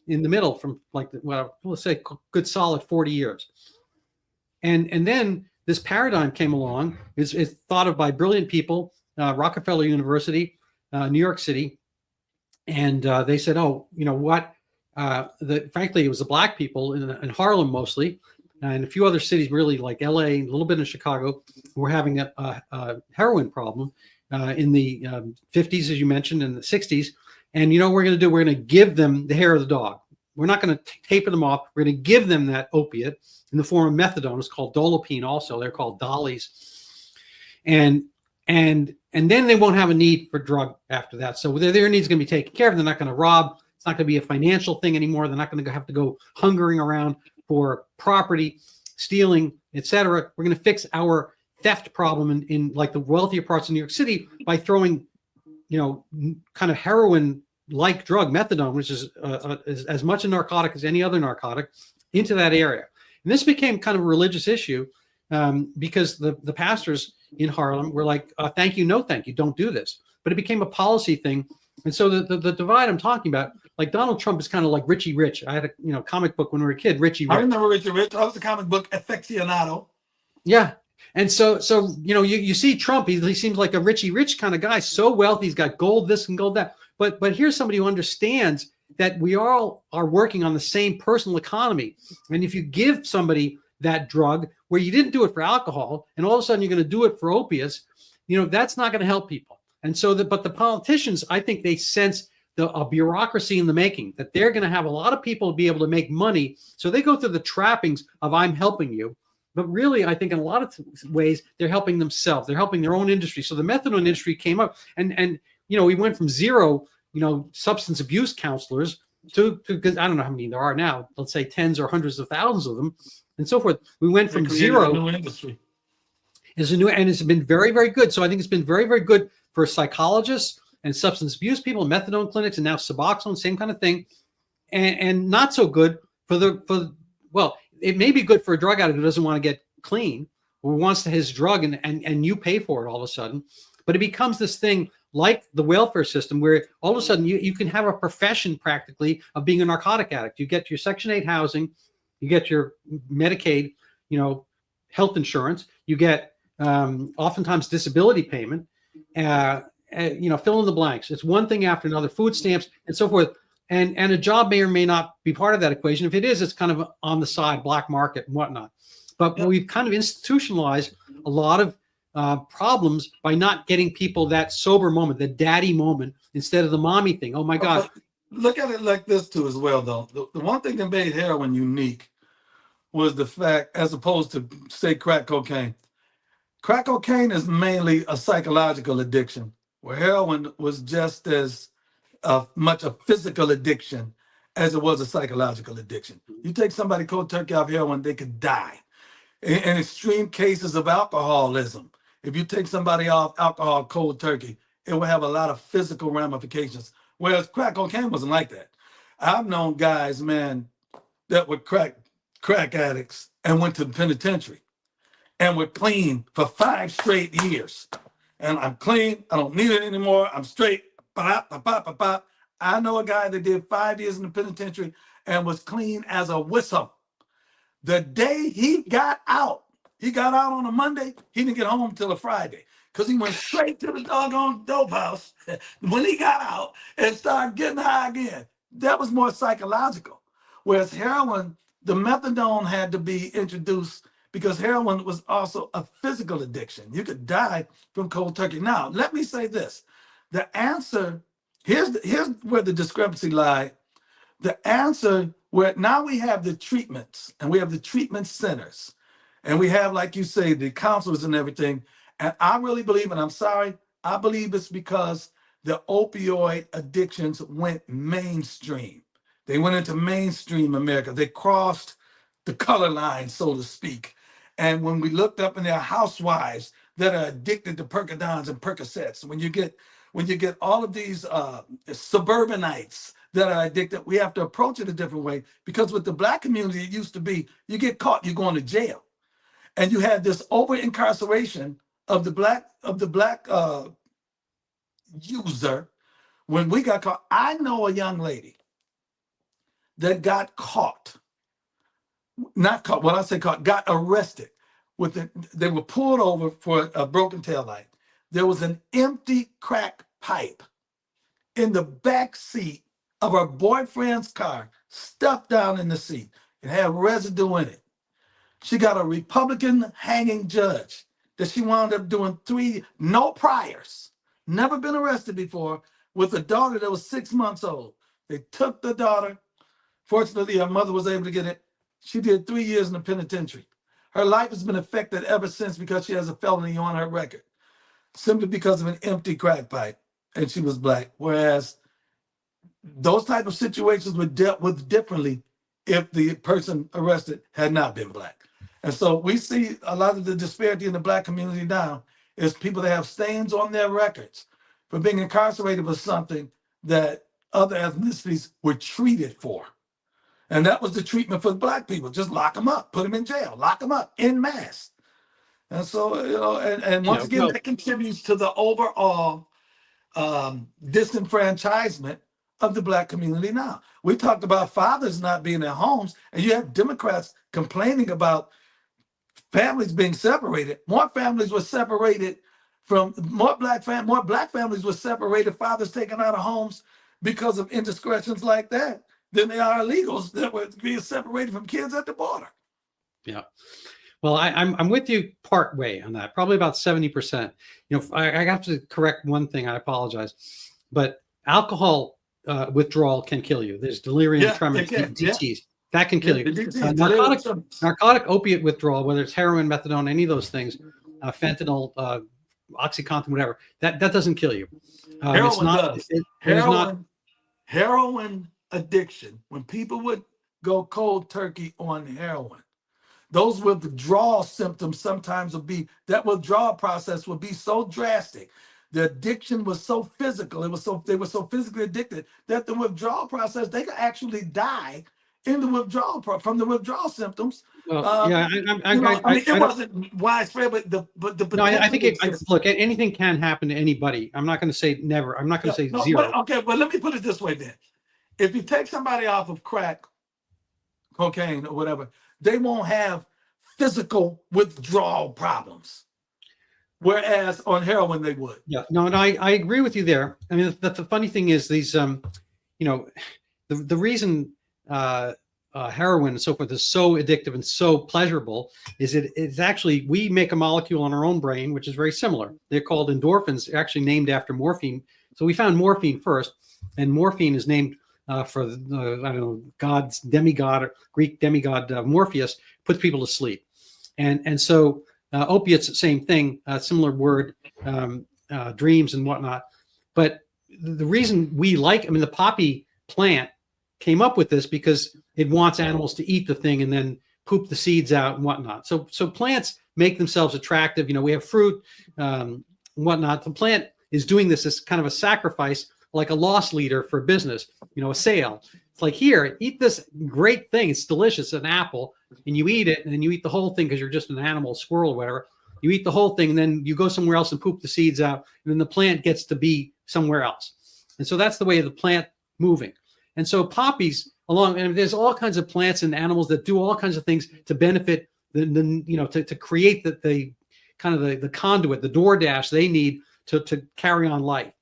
in the middle, from let's say good solid 40 years. And then this paradigm came along. It's thought of by brilliant people, Rockefeller University, New York City. And they said, oh, you know what? Frankly, it was the black people in Harlem mostly, and a few other cities, really like LA, a little bit in Chicago, who were having a heroin problem in the 50s, as you mentioned, and the 60s. And what we're going to do? We're going to give them the hair of the dog. We're not going to taper them off. We're going to give them that opiate in the form of methadone. It's called dolopine also. They're called dollies. And then they won't have a need for drug after that. So their needs are going to be taken care of. They're not going to rob. It's not going to be a financial thing anymore. They're not going to have to go hungering around for property, stealing, etc. We're going to fix our theft problem in like the wealthier parts of New York City by throwing, kind of heroin-like drug, methadone, which is as much a narcotic as any other narcotic, into that area. And this became kind of a religious issue because the pastors in Harlem were like, thank you, no thank you, don't do this. But it became a policy thing. And so the divide I'm talking about, like Donald Trump is kind of like Richie Rich. I had a comic book when we were a kid, Richie Rich. I remember Richie Rich. I was the comic book aficionado. Yeah. And so you see Trump, he seems like a Richie Rich kind of guy, so wealthy, he's got gold this and gold that. But here's somebody who understands that we all are working on the same personal economy. And if you give somebody that drug where you didn't do it for alcohol, and all of a sudden you're going to do it for opiates, that's not going to help people. And so, but the politicians, I think they sense a bureaucracy in the making, that they're going to have a lot of people be able to make money. So they go through the trappings of I'm helping you. But really, I think in a lot of ways, they're helping themselves. They're helping their own industry. So the methadone industry came up, and we went from zero, substance abuse counselors to because I don't know how many there are now. Let's say tens or hundreds of thousands of them, and so forth. We went from zero. A new industry. And it's been very, very good. So I think it's been very, very good for psychologists and substance abuse people, methadone clinics, and now Suboxone, same kind of thing, and not so good well. It may be good for a drug addict who doesn't want to get clean or wants his drug and you pay for it all of a sudden. But it becomes this thing like the welfare system where all of a sudden you can have a profession practically of being a narcotic addict. You get your Section 8 housing, you get your Medicaid, health insurance, you get oftentimes disability payment, fill in the blanks. It's one thing after another, food stamps and so forth. And a job may or may not be part of that equation. If it is, it's kind of on the side, black market and whatnot. But we've kind of institutionalized a lot of problems by not getting people that sober moment, the daddy moment, instead of the mommy thing. Oh, my God. Look at it like this, too, as well, though. The one thing that made heroin unique was the fact, as opposed to, say, crack cocaine. Crack cocaine is mainly a psychological addiction, where heroin was just as much a physical addiction as it was a psychological addiction. You take somebody cold turkey off heroin, they could die. In extreme cases of alcoholism, if you take somebody off alcohol cold turkey, it will have a lot of physical ramifications. Whereas crack cocaine wasn't like that. I've known guys, man, that were crack addicts and went to the penitentiary and were clean for 5 straight years. And I'm clean. I don't need it anymore. I'm straight. I know a guy that did 5 years in the penitentiary and was clean as a whistle. The day he got out on a Monday, he didn't get home until a Friday because he went straight to the doggone dope house when he got out and started getting high again. That was more psychological. Whereas heroin, the methadone had to be introduced because heroin was also a physical addiction. You could die from cold turkey. Now, let me say this. The answer, here's where the discrepancy lies. The answer, where now we have the treatments and we have the treatment centers and we have, like you say, the counselors and everything. And I really believe, and I'm sorry, I believe it's because the opioid addictions went mainstream. They went into mainstream America. They crossed the color line, so to speak. And when we looked up in their housewives that are addicted to Percodons and Percocets, when you get all of these suburbanites that are addicted, we have to approach it a different way, because with the Black community, it used to be, you get caught, you're going to jail. And you had this over incarceration of the black user. When we got caught, I know a young lady that got caught, not caught, when I say caught, got arrested. They were pulled over for a broken taillight. There was an empty crack pipe in the back seat of her boyfriend's car, stuffed down in the seat. It had residue in it. She got a Republican hanging judge that she wound up doing 3, no priors, never been arrested before, with a daughter that was 6 months old. They took the daughter. Fortunately, her mother was able to get it. She did 3 years in the penitentiary. Her life has been affected ever since because she has a felony on her record, simply because of an empty crack pipe, and she was Black. Whereas those type of situations were dealt with differently if the person arrested had not been Black. And so we see a lot of the disparity in the Black community now is people that have stains on their records for being incarcerated for something that other ethnicities were treated for. And that was the treatment for Black people. Just lock them up, put them in jail, lock them up en masse. And so, and once again, that contributes to the overall disenfranchisement of the Black community now. We talked about fathers not being at homes, and you have Democrats complaining about families being separated. More families were separated from more Black families were separated, fathers taken out of homes because of indiscretions like that, than they are illegals that were being separated from kids at the border. Yeah. Well, I'm with you part way on that, probably about 70%. I have to correct one thing. I apologize, but alcohol withdrawal can kill you. There's delirium tremens, DTs. That can kill you. Narcotic opiate withdrawal, whether it's heroin, methadone, any of those things, fentanyl, OxyContin, whatever, that doesn't kill you. Heroin does. Heroin addiction, when people would go cold turkey on heroin, those withdrawal symptoms sometimes would be, that withdrawal process would be so drastic. The addiction was so physical. They were so physically addicted that the withdrawal process, they could actually die in the withdrawal from the withdrawal symptoms. Well, yeah, it wasn't widespread, but I think look, anything can happen to anybody. I'm not going to say never. I'm not going to say zero. But let me put it this way then. If you take somebody off of crack, cocaine, or whatever, they won't have physical withdrawal problems. Whereas on heroin, they would. Yeah, no, I agree with you there. I mean, the funny thing is these, the reason heroin and so forth is so addictive and so pleasurable is it's actually, we make a molecule in our own brain, which is very similar. They're called endorphins, actually named after morphine. So we found morphine first, and morphine is named for God's demigod, or Greek demigod Morpheus, puts people to sleep. And so opiates, same thing, similar word, dreams and whatnot. But the reason we like, I mean, the poppy plant came up with this because it wants animals to eat the thing and then poop the seeds out and whatnot. So plants make themselves attractive. You know, we have fruit, and whatnot. The plant is doing this as kind of a sacrifice, like a loss leader for business, you know, a sale. It's like, here, eat this great thing. It's delicious, an apple, and you eat it, and then you eat the whole thing because you're just an animal, squirrel, or whatever. You eat the whole thing, and then you go somewhere else and poop the seeds out, and then the plant gets to be somewhere else. And so that's the way of the plant moving. And so poppies and there's all kinds of plants and animals that do all kinds of things to benefit to create the kind of the conduit, the DoorDash they need to carry on life.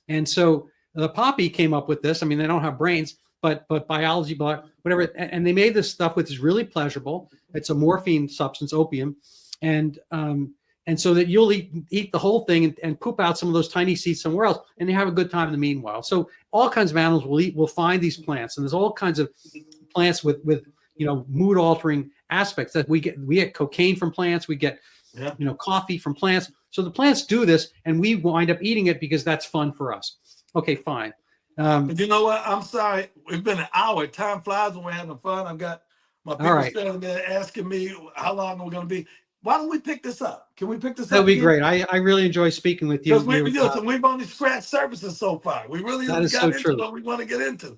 And so the poppy came up with this. I mean, they don't have brains, but biology, whatever. And they made this stuff which is really pleasurable. It's a morphine substance, opium. And so that you'll eat the whole thing and poop out some of those tiny seeds somewhere else, and you have a good time in the meanwhile. So all kinds of animals will find these plants, and there's all kinds of plants with mood altering aspects that we get cocaine from plants, we get coffee from plants. So the plants do this, and we wind up eating it because that's fun for us. Okay, fine. You know what? I'm sorry. It's been an hour. Time flies when we're having fun. I've got my people standing there asking me how long we're going to be. Why don't we pick this up? Can we pick this up? That'd be great. I really enjoy speaking with you. Because we've only scratched surfaces so far. We really haven't got into what we want to get into.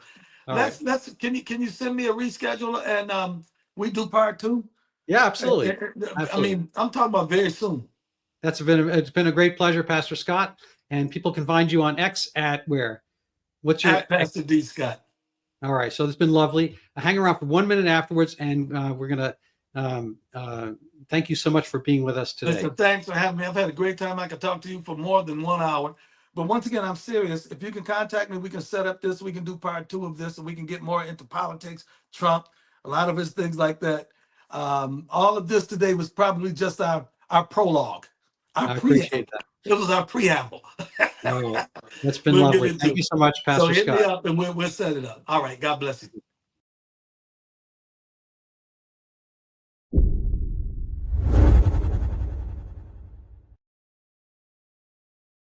Can you send me a reschedule and we do part 2? Yeah, absolutely. I mean, I'm talking about very soon. It's been a great pleasure, Pastor Scott. And people can find you on X at where? What's your Pastor D. Scott. All right. So it's been lovely. Hang around for 1 minute afterwards, and we're gonna thank you so much for being with us today. Listen, thanks for having me. I've had a great time. I could talk to you for more than 1 hour. But once again, I'm serious. If you can contact me, we can set up this. We can do part 2 of this, and we can get more into politics, Trump, a lot of his things like that. All of this today was probably just our prologue. I appreciate that. It was our preamble. All right. That's been lovely. Thank you so much, Pastor Scott. So hit me up, and we'll set it up. All right. God bless you.